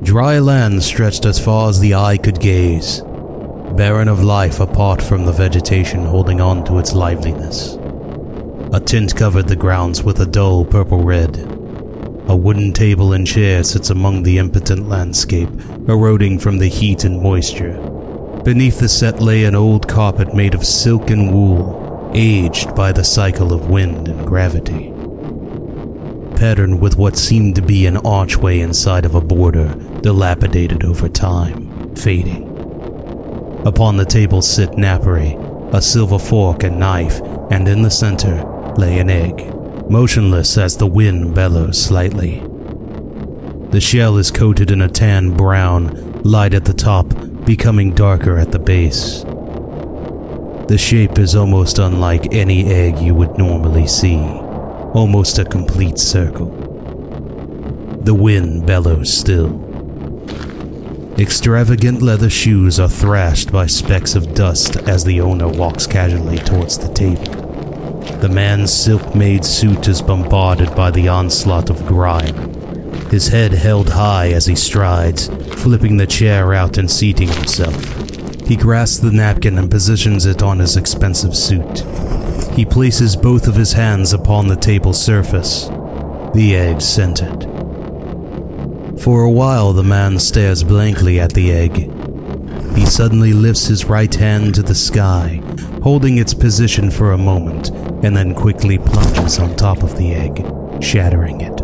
Dry land stretched as far as the eye could gaze, barren of life apart from the vegetation holding on to its liveliness. A tint covered the grounds with a dull purple-red. A wooden table and chair sits among the impotent landscape, eroding from the heat and moisture. Beneath the set lay an old carpet made of silk and wool, aged by the cycle of wind and gravity. Patterned with what seemed to be an archway inside of a border, dilapidated over time, fading. Upon the table sit napery, a silver fork and knife, and in the center lay an egg, motionless as the wind bellows slightly. The shell is coated in a tan brown, light at the top, becoming darker at the base. The shape is almost unlike any egg you would normally see, almost a complete circle. The wind bellows still. Extravagant leather shoes are thrashed by specks of dust as the owner walks casually towards the table. The man's silk-made suit is bombarded by the onslaught of grime, his head held high as he strides, flipping the chair out and seating himself. He grasps the napkin and positions it on his expensive suit. He places both of his hands upon the table's surface, the egg centered. For a while, the man stares blankly at the egg. He suddenly lifts his right hand to the sky, holding its position for a moment, and then quickly plunges on top of the egg, shattering it.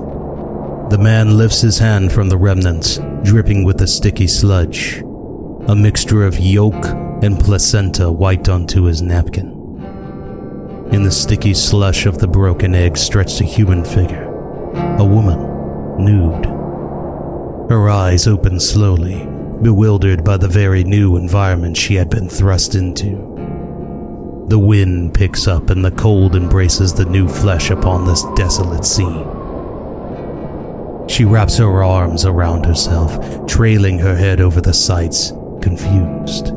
The man lifts his hand from the remnants, dripping with the sticky sludge, a mixture of yolk and placenta wiped onto his napkin. In the sticky slush of the broken egg stretched a human figure, a woman, nude. Her eyes open slowly, bewildered by the very new environment she had been thrust into. The wind picks up and the cold embraces the new flesh upon this desolate scene. She wraps her arms around herself, trailing her head over the sights, confused.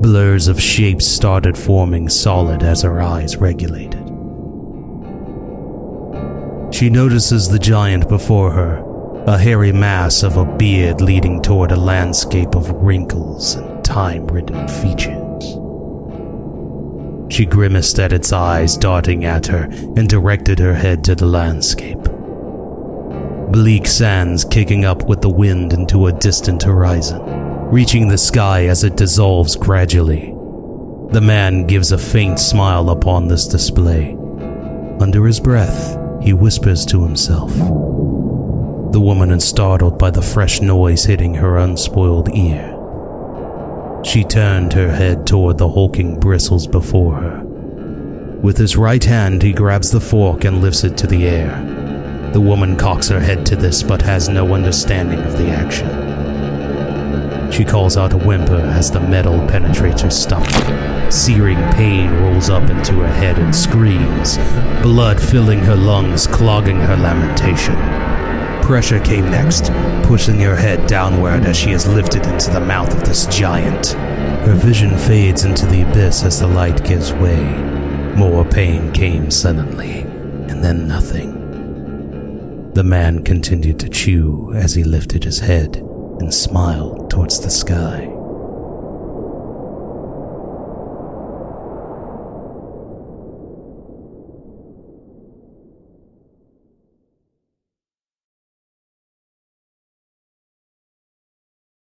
Blurs of shapes started forming solid as her eyes regulated. She notices the giant before her, a hairy mass of a beard leading toward a landscape of wrinkles and time-ridden features. She grimaced at its eyes darting at her and directed her head to the landscape. Bleak sands kicking up with the wind into a distant horizon, reaching the sky as it dissolves gradually. The man gives a faint smile upon this display. Under his breath, he whispers to himself. The woman is startled by the fresh noise hitting her unspoiled ear. She turned her head toward the hulking bristles before her. With his right hand, he grabs the fork and lifts it to the air. The woman cocks her head to this but has no understanding of the action. She calls out a whimper as the metal penetrates her stomach. Searing pain rolls up into her head and screams, blood filling her lungs, clogging her lamentation. Pressure came next, pushing her head downward as she is lifted into the mouth of this giant. Her vision fades into the abyss as the light gives way. More pain came suddenly, and then nothing. The man continued to chew as he lifted his head and smiled towards the sky.